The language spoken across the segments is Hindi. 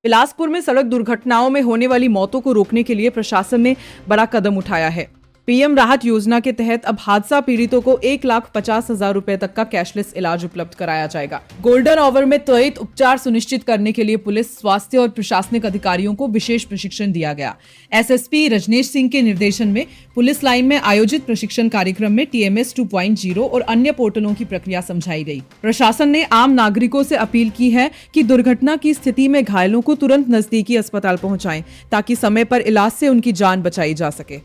बिलासपुर में सड़क दुर्घटनाओं में होने वाली मौतों को रोकने के लिए प्रशासन ने बड़ा कदम उठाया है। पीएम राहत योजना के तहत अब हादसा पीड़ितों को 1,50,000 रुपए तक का कैशलेस इलाज उपलब्ध कराया जाएगा। गोल्डन आवर में त्वरित उपचार सुनिश्चित करने के लिए पुलिस, स्वास्थ्य और प्रशासनिक अधिकारियों को विशेष प्रशिक्षण दिया गया। एसएसपी रजनेश सिंह के निर्देशन में पुलिस लाइन में आयोजित प्रशिक्षण कार्यक्रम में TMS 2.0 और अन्य पोर्टलों की प्रक्रिया समझाई गई। प्रशासन ने आम नागरिकों से अपील की है कि दुर्घटना की स्थिति में घायलों को तुरंत नजदीकी अस्पताल पहुंचाएं, ताकि समय पर इलाज से उनकी जान बचाई जा सके।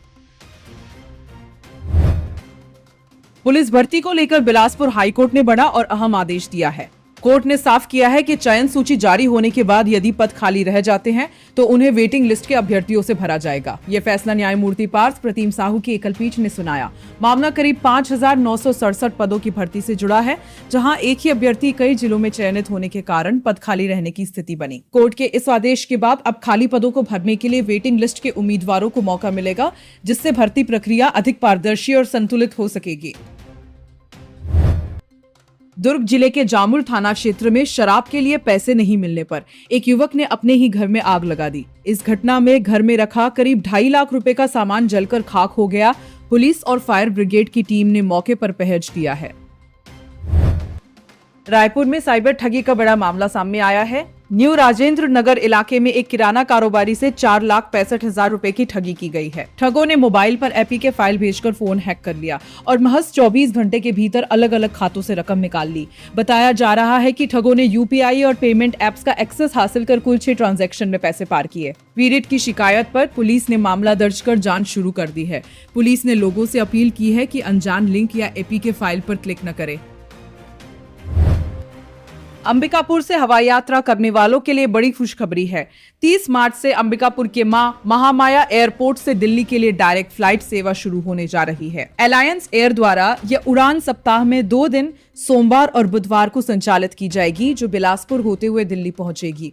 पुलिस भर्ती को लेकर बिलासपुर हाईकोर्ट ने बड़ा और अहम आदेश दिया है। कोर्ट ने साफ किया है कि चयन सूची जारी होने के बाद यदि पद खाली रह जाते हैं तो उन्हें वेटिंग लिस्ट के अभ्यर्थियों से भरा जाएगा। यह फैसला न्यायमूर्ति पार्थ प्रतिम साहू की एकल पीठ ने सुनाया। मामला करीब 5,967 पदों की भर्ती से जुड़ा है, जहां एक ही अभ्यर्थी कई जिलों में चयनित होने के कारण पद खाली रहने की स्थिति बनी। कोर्ट के इस आदेश के बाद अब खाली पदों को भरने के लिए वेटिंग लिस्ट के उम्मीदवारों को मौका मिलेगा, जिससे भर्ती प्रक्रिया अधिक पारदर्शी और संतुलित हो सकेगी। दुर्ग जिले के जामुल थाना क्षेत्र में शराब के लिए पैसे नहीं मिलने पर एक युवक ने अपने ही घर में आग लगा दी। इस घटना में घर में रखा करीब 2.5 लाख रुपए का सामान जलकर खाक हो गया। पुलिस और फायर ब्रिगेड की टीम ने मौके पर पहुंच दिया है। रायपुर में साइबर ठगी का बड़ा मामला सामने आया है। न्यू राजेंद्र नगर इलाके में एक किराना कारोबारी से 4,65,000 रुपए की ठगी की गई है। ठगों ने मोबाइल पर APK फाइल भेजकर फोन हैक कर लिया और महज 24 घंटे के भीतर अलग अलग खातों से रकम निकाल ली। बताया जा रहा है कि ठगों ने UPI और पेमेंट एप्स का एक्सेस हासिल कर कुल 6 ट्रांजैक्शन में पैसे पार किए। पीड़ित की शिकायत पर पुलिस ने मामला दर्ज कर जांच शुरू कर दी है। पुलिस ने लोगों से अपील की है कि अनजान लिंक या APK फाइल पर क्लिक न करें। अंबिकापुर से हवाई यात्रा करने वालों के लिए बड़ी खुशखबरी है। 30 मार्च से अंबिकापुर के महामाया एयरपोर्ट से दिल्ली के लिए डायरेक्ट फ्लाइट सेवा शुरू होने जा रही है। अलायंस एयर द्वारा यह उड़ान सप्ताह में 2 दिन सोमवार और बुधवार को संचालित की जाएगी, जो बिलासपुर होते हुए दिल्ली पहुंचेगी।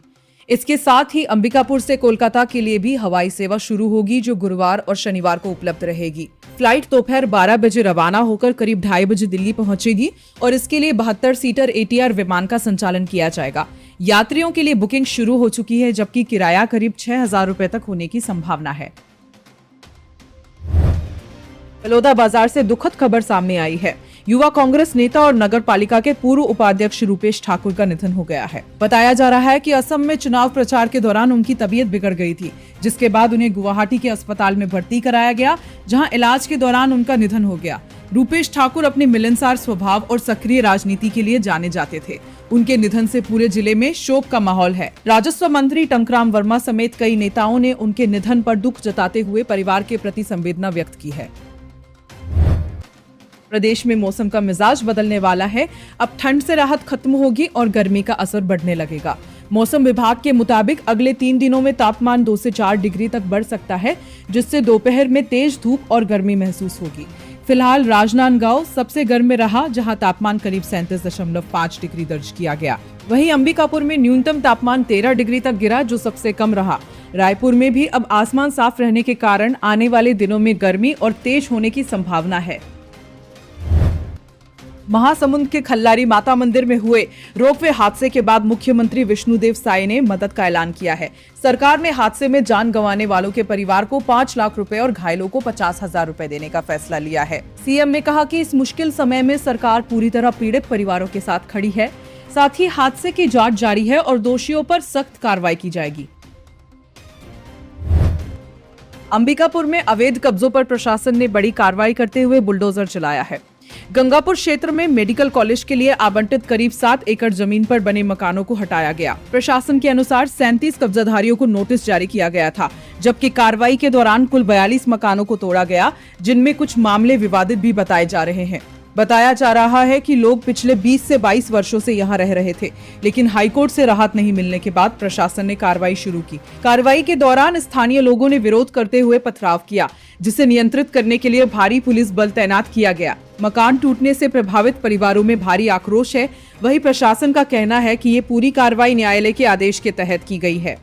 इसके साथ ही अंबिकापुर से कोलकाता के लिए भी हवाई सेवा शुरू होगी, जो गुरुवार और शनिवार को उपलब्ध रहेगी। फ्लाइट दोपहर 12 बजे रवाना होकर करीब 2:30 बजे दिल्ली पहुंचेगी और इसके लिए 72 सीटर ATR विमान का संचालन किया जाएगा। यात्रियों के लिए बुकिंग शुरू हो चुकी है, जबकि किराया करीब 6,000 रुपए तक होने की संभावना है। बलौदाबाजार से दुखद खबर सामने आई है। युवा कांग्रेस नेता और नगर पालिका के पूर्व उपाध्यक्ष रूपेश ठाकुर का निधन हो गया है। बताया जा रहा है कि असम में चुनाव प्रचार के दौरान उनकी तबीयत बिगड़ गई थी, जिसके बाद उन्हें गुवाहाटी के अस्पताल में भर्ती कराया गया, जहां इलाज के दौरान उनका निधन हो गया। रूपेश ठाकुर अपने मिलनसार स्वभाव और सक्रिय राजनीति के लिए जाने जाते थे। उनके निधन से पूरे जिले में शोक का माहौल है। राजस्व मंत्री टंकराम वर्मा समेत कई नेताओं ने उनके निधन पर दुख जताते हुए परिवार के प्रति संवेदना व्यक्त की है। प्रदेश में मौसम का मिजाज बदलने वाला है। अब ठंड से राहत खत्म होगी और गर्मी का असर बढ़ने लगेगा। मौसम विभाग के मुताबिक अगले 3 दिनों में तापमान 2 से 4 डिग्री तक बढ़ सकता है, जिससे दोपहर में तेज धूप और गर्मी महसूस होगी। फिलहाल राजनांदगांव सबसे गर्म में रहा, जहां तापमान करीब 37.5 डिग्री दर्ज किया गया। वहीं अंबिकापुर में न्यूनतम तापमान 13 डिग्री तक गिरा, जो सबसे कम रहा। रायपुर में भी अब आसमान साफ रहने के कारण आने वाले दिनों में गर्मी और तेज होने की संभावना है। महासमुंद के खल्लारी माता मंदिर में हुए रोपवे हादसे के बाद मुख्यमंत्री विष्णुदेव साय ने मदद का ऐलान किया है। सरकार ने हादसे में जान गंवाने वालों के परिवार को 5 लाख रुपए और घायलों को 50,000 रुपए देने का फैसला लिया है। सीएम ने कहा कि इस मुश्किल समय में सरकार पूरी तरह पीड़ित परिवारों के साथ खड़ी है। साथ ही हादसे की जांच जारी है और दोषियों पर सख्त कार्रवाई की जाएगी। अंबिकापुर में अवैध कब्जों पर प्रशासन ने बड़ी कार्रवाई करते हुए बुलडोजर चलाया है। गंगापुर क्षेत्र में मेडिकल कॉलेज के लिए आवंटित करीब 7 एकड़ जमीन पर बने मकानों को हटाया गया। प्रशासन के अनुसार 37 कब्जाधारियों को नोटिस जारी किया गया था, जबकि कार्रवाई के दौरान कुल 42 मकानों को तोड़ा गया, जिनमें कुछ मामले विवादित भी बताए जा रहे हैं। बताया जा रहा है कि लोग पिछले 20 से 22 वर्षों से यहां रह रहे थे, लेकिन हाईकोर्ट से राहत नहीं मिलने के बाद प्रशासन ने कार्रवाई शुरू की। कार्रवाई के दौरान स्थानीय लोगों ने विरोध करते हुए पथराव किया, जिसे नियंत्रित करने के लिए भारी पुलिस बल तैनात किया गया। मकान टूटने से प्रभावित परिवारों में भारी आक्रोश है। वहीं प्रशासन का कहना है कि ये पूरी कार्रवाई न्यायालय के आदेश के तहत की गई है।